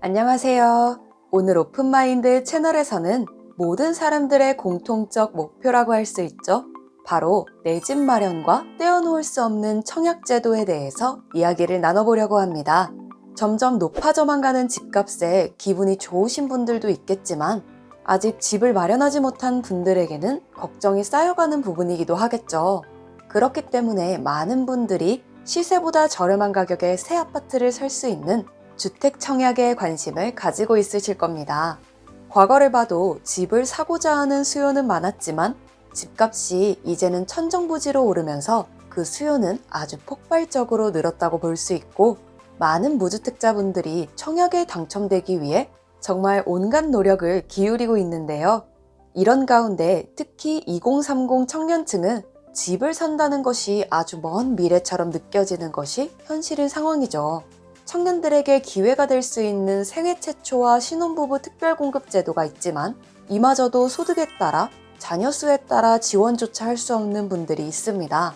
안녕하세요. 오늘 오픈마인드 채널에서는 모든 사람들의 공통적 목표라고 할 수 있죠. 바로 내 집 마련과 떼어놓을 수 없는 청약제도에 대해서 이야기를 나눠보려고 합니다. 점점 높아져만 가는 집값에 기분이 좋으신 분들도 있겠지만 아직 집을 마련하지 못한 분들에게는 걱정이 쌓여가는 부분이기도 하겠죠. 그렇기 때문에 많은 분들이 시세보다 저렴한 가격에 새 아파트를 살 수 있는 주택 청약에 관심을 가지고 있으실 겁니다. 과거를 봐도 집을 사고자 하는 수요는 많았지만 집값이 이제는 천정부지로 오르면서 그 수요는 아주 폭발적으로 늘었다고 볼 수 있고, 많은 무주택자분들이 청약에 당첨되기 위해 정말 온갖 노력을 기울이고 있는데요. 이런 가운데 특히 2030 청년층은 집을 산다는 것이 아주 먼 미래처럼 느껴지는 것이 현실인 상황이죠. 청년들에게 기회가 될 수 있는 생애 최초와 신혼부부 특별공급 제도가 있지만 이마저도 소득에 따라 자녀 수에 따라 지원조차 할 수 없는 분들이 있습니다.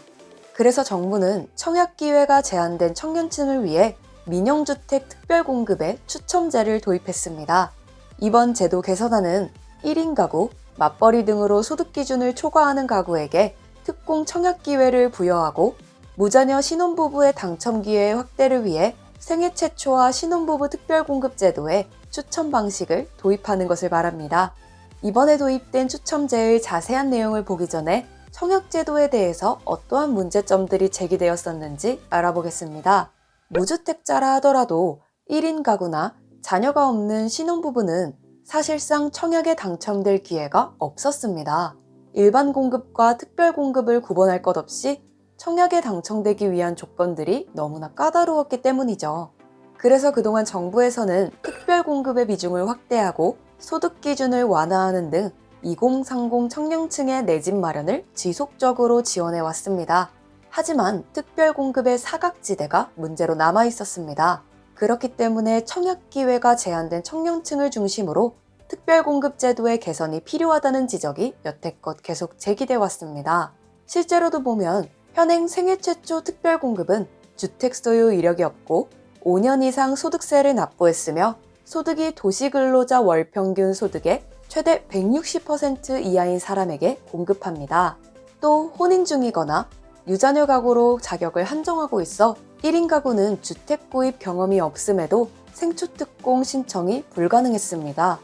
그래서 정부는 청약 기회가 제한된 청년층을 위해 민영주택 특별공급의 추첨제를 도입했습니다. 이번 제도 개선안은 1인 가구, 맞벌이 등으로 소득 기준을 초과하는 가구에게 특공 청약 기회를 부여하고, 무자녀 신혼부부의 당첨 기회 확대를 위해 생애 최초와 신혼부부 특별공급 제도의 추첨 방식을 도입하는 것을 말합니다. 이번에 도입된 추첨제의 자세한 내용을 보기 전에 청약제도에 대해서 어떠한 문제점들이 제기되었었는지 알아보겠습니다. 무주택자라 하더라도 1인 가구나 자녀가 없는 신혼부부는 사실상 청약에 당첨될 기회가 없었습니다. 일반 공급과 특별 공급을 구분할 것 없이 청약에 당첨되기 위한 조건들이 너무나 까다로웠기 때문이죠. 그래서 그동안 정부에서는 특별 공급의 비중을 확대하고 소득 기준을 완화하는 등 2030 청년층의 내 집 마련을 지속적으로 지원해 왔습니다. 하지만 특별 공급의 사각지대가 문제로 남아 있었습니다. 그렇기 때문에 청약 기회가 제한된 청년층을 중심으로 특별 공급 제도의 개선이 필요하다는 지적이 여태껏 계속 제기돼 왔습니다. 실제로도 보면 현행 생애 최초 특별 공급은 주택 소유 이력이 없고 5년 이상 소득세를 납부했으며 소득이 도시근로자 월 평균 소득의 최대 160% 이하인 사람에게 공급합니다. 또 혼인 중이거나 유자녀 가구로 자격을 한정하고 있어 1인 가구는 주택 구입 경험이 없음에도 생초특공 신청이 불가능했습니다.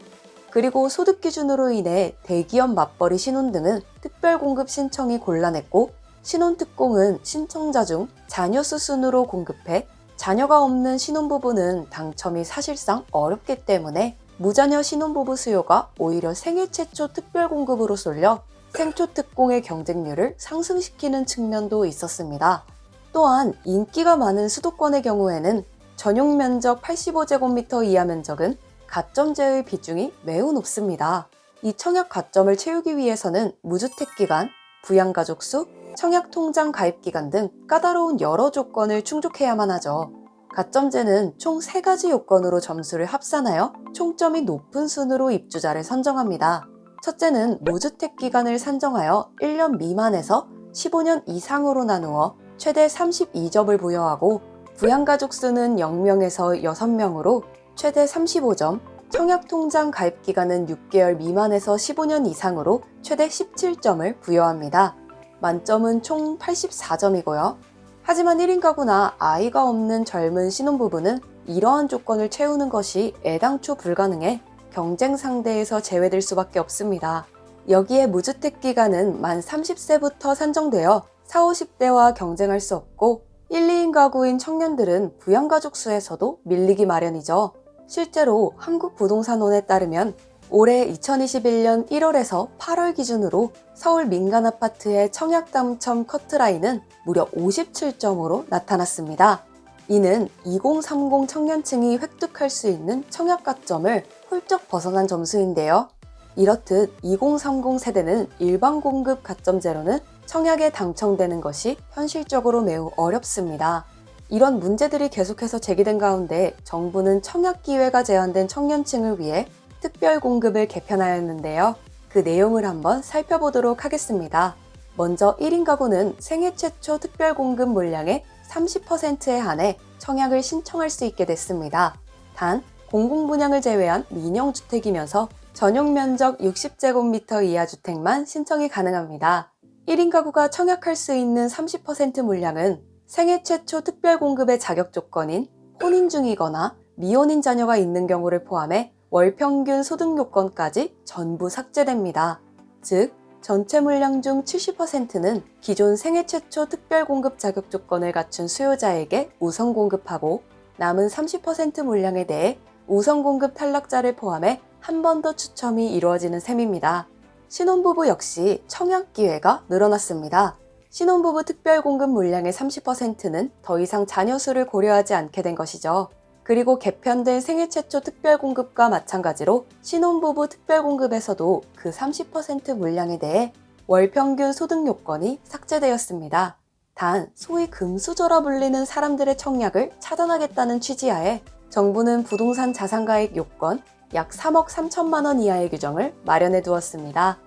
그리고 소득 기준으로 인해 대기업 맞벌이 신혼 등은 특별 공급 신청이 곤란했고, 신혼특공은 신청자 중 자녀 수 순으로 공급해 자녀가 없는 신혼부부는 당첨이 사실상 어렵기 때문에 무자녀 신혼부부 수요가 오히려 생애 최초 특별공급으로 쏠려 생초특공의 경쟁률을 상승시키는 측면도 있었습니다. 또한 인기가 많은 수도권의 경우에는 전용 면적 85제곱미터 이하 면적은 가점제의 비중이 매우 높습니다. 이 청약 가점을 채우기 위해서는 무주택 기간, 부양가족 수, 청약통장 가입기간 등 까다로운 여러 조건을 충족해야만 하죠. 가점제는 총 3가지 요건으로 점수를 합산하여 총점이 높은 순으로 입주자를 선정합니다. 첫째는 무주택 기간을 산정하여 1년 미만에서 15년 이상으로 나누어 최대 32점을 부여하고, 부양가족 수는 0명에서 6명으로 최대 35점, 청약통장 가입기간은 6개월 미만에서 15년 이상으로 최대 17점을 부여합니다. 만점은 총 84점이고요. 하지만 1인 가구나 아이가 없는 젊은 신혼부부는 이러한 조건을 채우는 것이 애당초 불가능해 경쟁 상대에서 제외될 수밖에 없습니다. 여기에 무주택 기간은 만 30세부터 산정되어 40, 50대와 경쟁할 수 없고, 1, 2인 가구인 청년들은 부양가족 수에서도 밀리기 마련이죠. 실제로 한국부동산원에 따르면 올해 2021년 1월에서 8월 기준으로 서울 민간 아파트의 청약 당첨 커트라인은 무려 57점으로 나타났습니다. 이는 2030 청년층이 획득할 수 있는 청약 가점을 훌쩍 벗어난 점수인데요. 이렇듯 2030 세대는 일반 공급 가점제로는 청약에 당첨되는 것이 현실적으로 매우 어렵습니다. 이런 문제들이 계속해서 제기된 가운데 정부는 청약 기회가 제한된 청년층을 위해 특별 공급을 개편하였는데요. 그 내용을 한번 살펴보도록 하겠습니다. 먼저 1인 가구는 생애 최초 특별 공급 물량의 30%에 한해 청약을 신청할 수 있게 됐습니다. 단 공공분양을 제외한 민영주택이면서 전용 면적 60제곱미터 이하 주택만 신청이 가능합니다. 1인 가구가 청약할 수 있는 30% 물량은 생애 최초 특별공급의 자격 조건인 혼인 중이거나 미혼인 자녀가 있는 경우를 포함해 월 평균 소득 요건까지 전부 삭제됩니다. 즉, 전체 물량 중 70%는 기존 생애 최초 특별공급 자격 조건을 갖춘 수요자에게 우선 공급하고 남은 30% 물량에 대해 우선 공급 탈락자를 포함해 한 번 더 추첨이 이루어지는 셈입니다. 신혼부부 역시 청약 기회가 늘어났습니다. 신혼부부 특별공급 물량의 30%는 더 이상 자녀 수를 고려하지 않게 된 것이죠. 그리고 개편된 생애 최초 특별공급과 마찬가지로 신혼부부 특별공급에서도 그 30% 물량에 대해 월 평균 소득 요건이 삭제되었습니다. 단, 소위 금수저라 불리는 사람들의 청약을 차단하겠다는 취지하에 정부는 부동산 자산가액 요건 약 3억 3천만 원 이하의 규정을 마련해 두었습니다.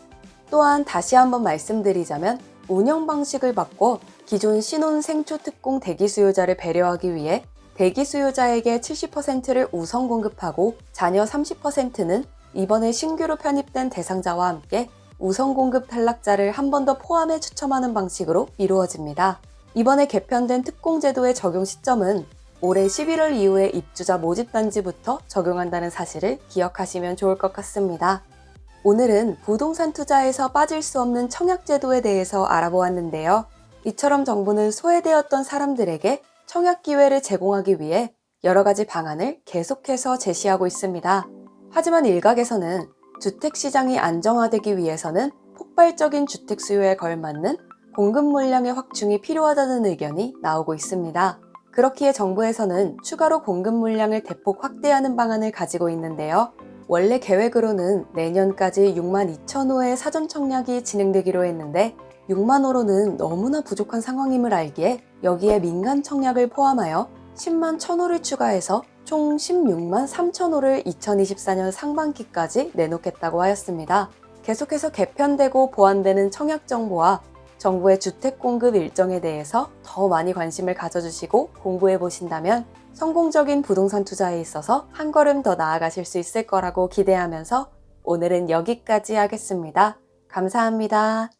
또한 다시 한번 말씀드리자면 운영 방식을 바꿔 기존 신혼 생초 특공 대기 수요자를 배려하기 위해 대기 수요자에게 70%를 우선 공급하고 자녀 30%는 이번에 신규로 편입된 대상자와 함께 우선 공급 탈락자를 한 번 더 포함해 추첨하는 방식으로 이루어집니다. 이번에 개편된 특공제도의 적용 시점은 올해 11월 이후에 입주자 모집단지부터 적용한다는 사실을 기억하시면 좋을 것 같습니다. 오늘은 부동산 투자에서 빠질 수 없는 청약제도에 대해서 알아보았는데요. 이처럼 정부는 소외되었던 사람들에게 청약 기회를 제공하기 위해 여러 가지 방안을 계속해서 제시하고 있습니다. 하지만 일각에서는 주택시장이 안정화되기 위해서는 폭발적인 주택 수요에 걸맞는 공급 물량의 확충이 필요하다는 의견이 나오고 있습니다. 그렇기에 정부에서는 추가로 공급 물량을 대폭 확대하는 방안을 가지고 있는데요. 원래 계획으로는 내년까지 6만 2천 호의 사전 청약이 진행되기로 했는데 6만 호로는 너무나 부족한 상황임을 알기에 여기에 민간 청약을 포함하여 10만 1,000호를 추가해서 총 16만 3천 호를 2024년 상반기까지 내놓겠다고 하였습니다. 계속해서 개편되고 보완되는 청약 정보와 정부의 주택 공급 일정에 대해서 더 많이 관심을 가져주시고 공부해 보신다면 성공적인 부동산 투자에 있어서 한 걸음 더 나아가실 수 있을 거라고 기대하면서 오늘은 여기까지 하겠습니다. 감사합니다.